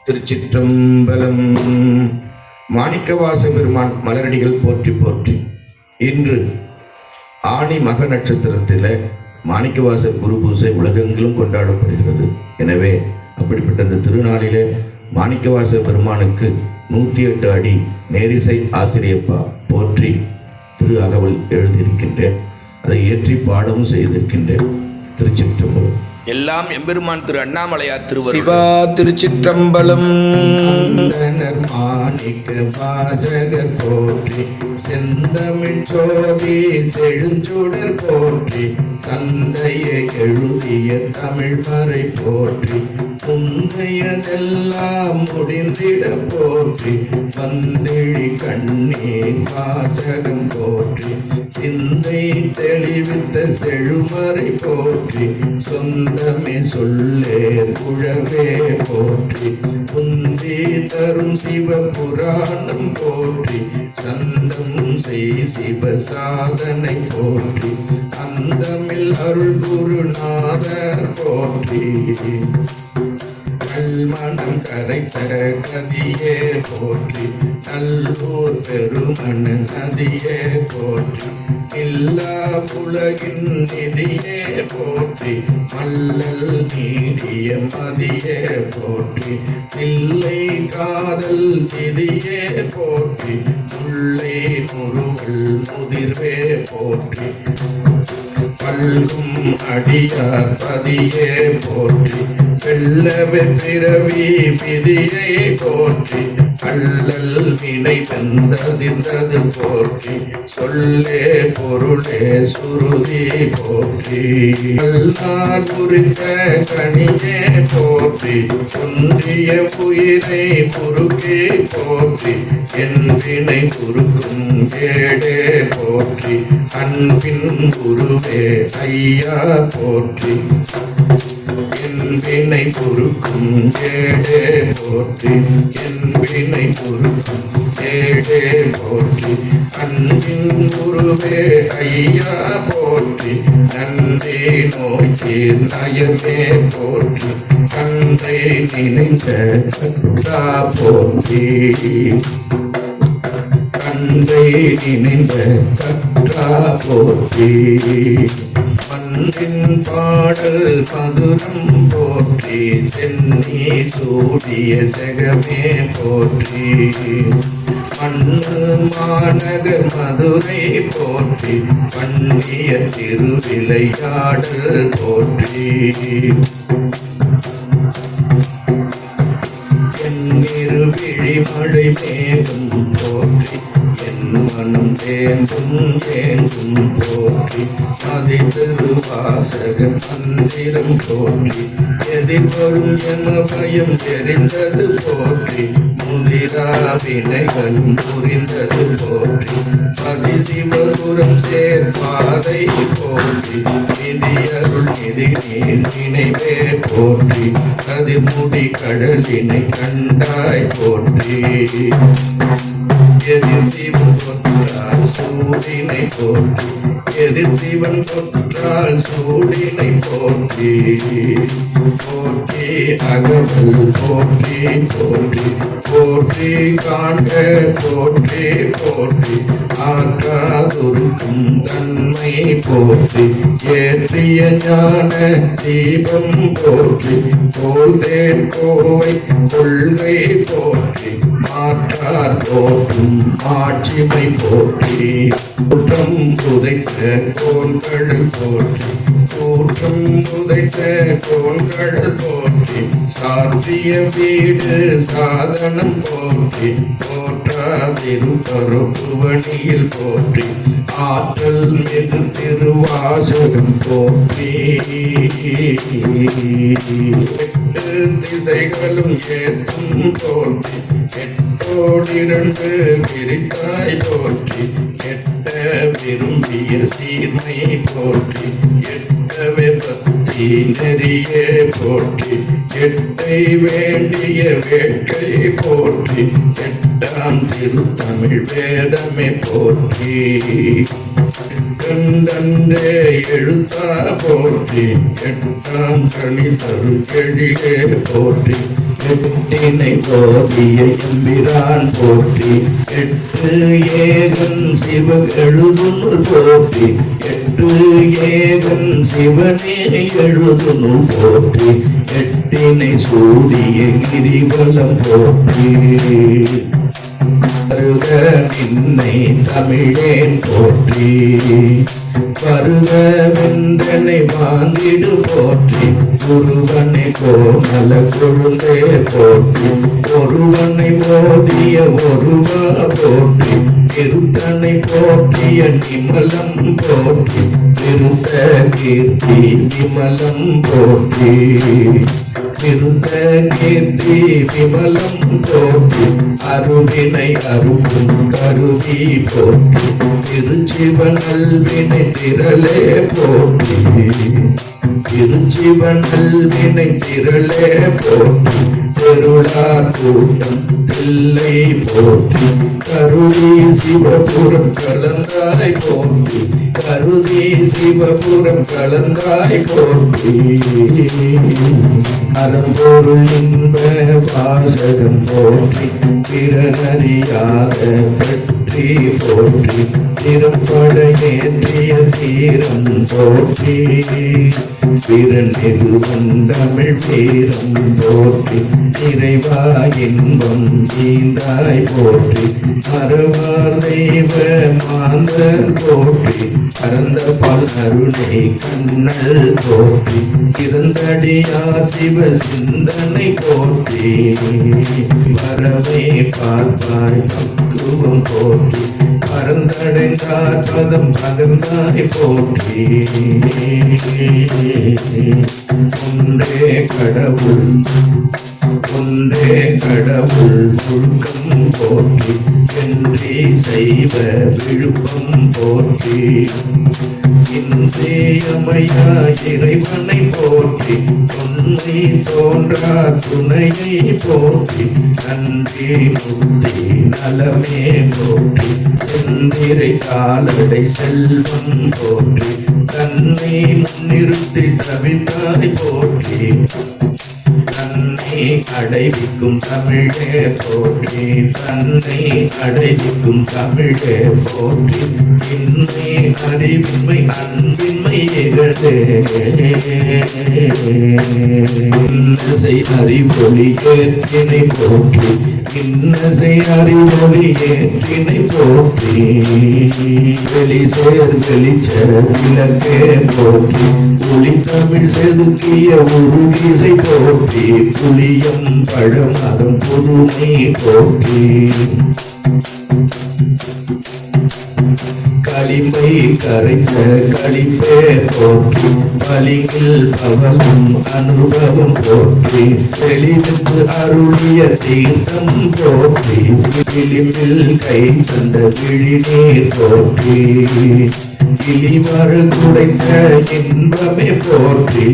திருச்சிற்றம்பலம். மாணிக்கவாச பெருமான் மலரடிகள் போற்றி போற்றி. இன்று ஆணி மக நட்சத்திரத்தில் மாணிக்கவாசர் குரு பூசை உலகெங்கிலும் கொண்டாடப்படுகிறது. எனவே அப்படிப்பட்ட இந்த திருநாளிலே மாணிக்கவாச பெருமானுக்கு 108 அடி நேரிசை ஆசிரியப்பா போற்றி திரு அகவல் எழுதியிருக்கின்றேன். அதை ஏற்றி பாடவும் செய்திருக்கின்றேன். திருச்சிற்றம்பலம். எல்லாம் எம்பெருமான் திரு அண்ணாமலையார் திருவருள். சிவா திருச்சிற்றம்பலம். மாணிக்க வாசகர் போற்றி, செந்தமிழ் சோதி செழுஞ்சுடர் போற்றி, தந்தையை எழுதிய தமிழ் மறை போற்றி, உண்மையதெல்லாம் முடிந்திட போற்றி, வந்திழி கண்ணீர் வாசகம் போற்றி, சிந்தை தெளிவித்த செழுமறை போற்றி, சொந்தமே சொல்லே குழவே போற்றி, குந்தி தரும் சிவ புராணம் போற்றி, சந்தம் செய் சிவ சாதனை போற்றி, அந்தமில் அருள் குருநாதர் போற்றி, கல்மணம் கரைத்த கதியே போற்றி, நல்லூர் பெருமண நதியே போற்றி, இல்லா உலகின் நிதியே போற்றி, மல்லல் நீடிய மதியே போற்றி, இல்லை காதல் நிதியே போற்றி, முல்லை முருவல் முதிர்வே போற்றி, பல்கும் அடியார் பதியே போற்றி, வெல்லவே பிறவி விதியை போற்றி, அல்லல் வினை வெந்ததிர்ந்தது போற்றி, சொல்லே பொருளே சுருதி போற்றி, அல்லார் குறித்த கனியே போற்றி, குன்றிய உயிரை முருகே போற்றி, என் வினை முருகும் கேடே போற்றி, அன்பின் குருவே ஐயா போற்றி, என் வினை பொறுக்கும் கேடே போற்றி, என் வினை பொறுக்கும் கேடே போற்றி, அன்பின் குருவே ஐயா போற்றி, நன்றி நோக்கி நயமே போற்றி, கன்றை நினைந்த கற்றா போற்றி, கன்றை நினைந்த கற்றா போற்றி, மன்றின் பாடல் மதுரம் போற்றி, சென்னி சூடிய செகமே போற்றி, மண்ணு மாநகர் மதுரை போற்றி, பண்ணிய திருவிளையாடல் போற்றி, விழி மழை மேகம் போற்றி, என் மனம் தேங்கும் தேங்கும் போற்றி, மதி திருவாசக மந்திரம் போற்றி, எதிர்வரும் எம பயம் எரிந்தது போற்றி, முதிரா வினைகளும் புரிந்தது போற்றி, மதி சிவபுரம் சேர்பாதை போற்றி, நிதியருள் நிதி நீர் நினைவே போற்றி, கதிர்முடி கடலினை கண்டாய் போற்றி, எதிர் சிவன் கொற்றால் சூடினை போற்றி, எதிர் சிவன் கொற்றால் சூடினை போற்றி, போற்றி அகவல் போற்றி போற்றி, போற்றி காண்க போற்றி போற்றி, ஆற்றாதுருக்கும் தன்மை போற்றி, ஏற்றிய ஞான தீபம் போற்றி, போதேர் கோவை கொள்கை போற்றி, மாற்றார் போற்றும் ஆட்சிமை போற்றி, குற்றம் புதைத்த கோன்கள் போற்றி, கூற்றம் புதைத்த கோன்கள் போற்றி, சாற்றிய வீடு சாதனம் போற்றி, போற்றாதிருப்பரு புவனியில் போற்றி, ஆற்றல் மிகு திருவாசகம் போற்றி, எட்டு திசைகளும் ஏற்றும் போற்றி, எட்டோடிரண்டு விரித்தாய் போற்றி, எட்ட விரும்பிய சீர்மை போற்றி, எட்டவே பக்தி நெறியே போற்றி, எட்டை வேண்டிய வேட்கை போற்றி எட்டாம் திருத்தமிழ் வேதமே போற்றி எட்டன்றே எழுத்தா போற்றி எட்டாம் கனி தரு எழிலே போற்றி எட்டினை போதிய எம்பிரான் போற்றி எட்டு ஏகன் சிவ எழுதுநூல் போற்றி எட்டு ஏகன் சிவனே எழுதுநூல் போற்றி எட்டினை சூடிய கிரிவலம் போற்றி வருக நின்னை தமிழேன் போற்றி வருக வென்றனை வாங்கிடு போற்றி குருவனை கோமல கொழுந்தே போற்றி ஒருவனை போதிய ஒருவா போற்றி திருத்தனை போற்றிய நிமலம் போற்றி திருத்த கீர்த்தி விமலம் போற்றி திருத்த கீர்த்தி விமலம் போற்றி அருவினை அருகும் கருவி போற்றி திருச்சிவனல் வினை திரளே போற்றி திருச்சிவனல் வினை திரளே போற்றி திருளார் கூட்டம் தில்லை போற்றி கருவி சிவபுரம் கலந்தாய் போற்றி கருவி சிவபுரம் கலந்தாய் போற்றி அறம்பொருள் இன்ப வாசகம் போற்றி பிறனறியாத பற்றி போற்றி திருப்பட ஏற்றிய தீரம் போற்றி பிறனில் தமிழ் வீரம் போற்றி இறைவா இன்பம் நீந்தாய் போற்றி மறுவார் தெய்வ மாந்தர் போற்றி அறந்த பல் அருணை கண்ணல் போற்றி இருந்தடியார் சிவ சிந்தனை போற்றி வரவை பார்ப்பாய் பக்குவம் போற்றி பரந்தடைந்தார் பதம் பகர்ந்தாய் போற்றி ஒன்றே கடவுள் ஒன்றே கடவுள் ஒழுக்கம் போற்றி என்றே செய்வ விழுப்பம் போற்றி இன்றியமையா இறைவனை போற்றி உண்மை தோன்றா துணையை போற்றி நன்றி முக்தி நலமே போற்றி செந்திரை காலடை செல்வம் போற்றி தன்னை முன்னிறுத்தி தவித்தாய் போற்றி தன்னை அடைவிக்கும் தமிழே போற்றி தன்னை அடைவிக்கும் தமிழே போற்றி இன்மை அறிவின்மை அன்பின்மை இகழே இன்னசை அறிவொளி ஏற்றினை போற்றி இன்னசை அறிவொளி ஏற்றினை போற்றி வெளி சேர் வெளிச்ச விளக்கே போற்றி ஒளி தமிழ் செதுக்கிய உருகிசை போற்றி புளியம் பழமரம் புதுமை போற்றி களிமை கரைத்த களிப்பே போற்றி பலிங்கில் பவனம் அனுபவம் போற்றி தெளிவுக்கு அருளிய தீர்த்தம் போற்றி விளிம்பில் கை தந்த விழிநீர் போற்றி இளிவர குடைத்த இன்பமே போற்றி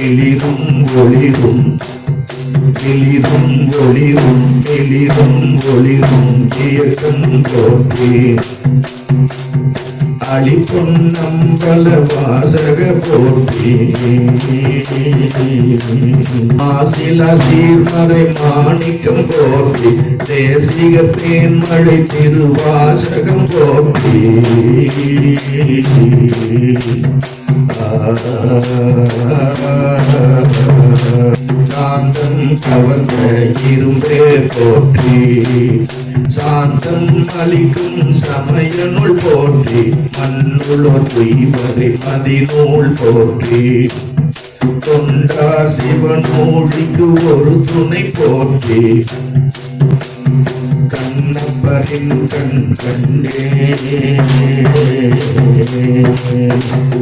இளிரும் ஒளிரும் எளிரும் ஒளிரும் எளிரும் ஒளிரும் இயக்கம் போற்றி அளிப்பொன்னம்பல வாசக போற்றி மாசில சீர்மறை மாணிக்கம் போற்றி தேசிக தேன்மழை திருவாசகம் போற்றி சாந்தம் கவர்ந்த இரும்பே போற்றி சாந்தம் அளிக்கும் சமயனுள் போற்றி மண்ணுளோர் உய்வரை பதினூல் போற்றி தொண்டார் சிவனோழிக்கு ஒரு துணை போற்றி கண்ணப்பரின் கண் கண்டே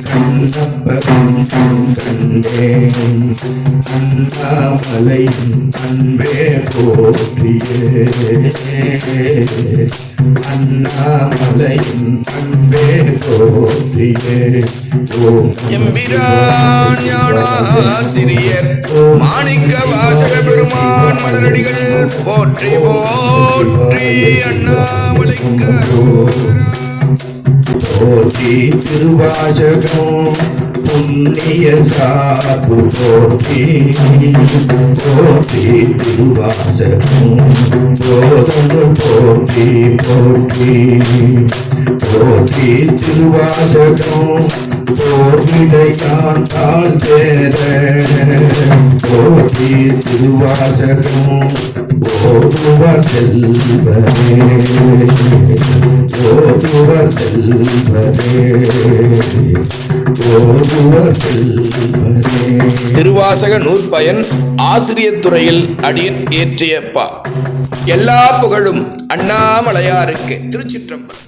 கண்ணப்பரின் கண் கண்டே அண்ணாமலையின் அன்பே போற்றியே அண்ணாமலையின் அன்பே போற்றியே எம்பிரான் ஞானாசிரியர் மாணிக்க வாசக பெருமான் மலரடிகள் போற்றி போற்றி அண்ணாமலைக்கு போற்றி திருவாசகம் புண்ணிய சாப்பு போற்றி போற்றி திருவாசகம் போதங்கள் போற்றி போற்றி போற்றி திருவாசகம் போர்விடையான் தாழ் சேர போற்றி திருவாசகம் ஓதுவர் செல்வரே ஓதுவர் செல்வரே ஓதுவர் செல்வரே. திருவாசக நூற்பயன் ஆசிரியர் துறையில் அடியன் ஏற்றியப்பா. எல்லா புகழும் அண்ணாமலையாருக்கு. திருச்சிற்றம்பலம்.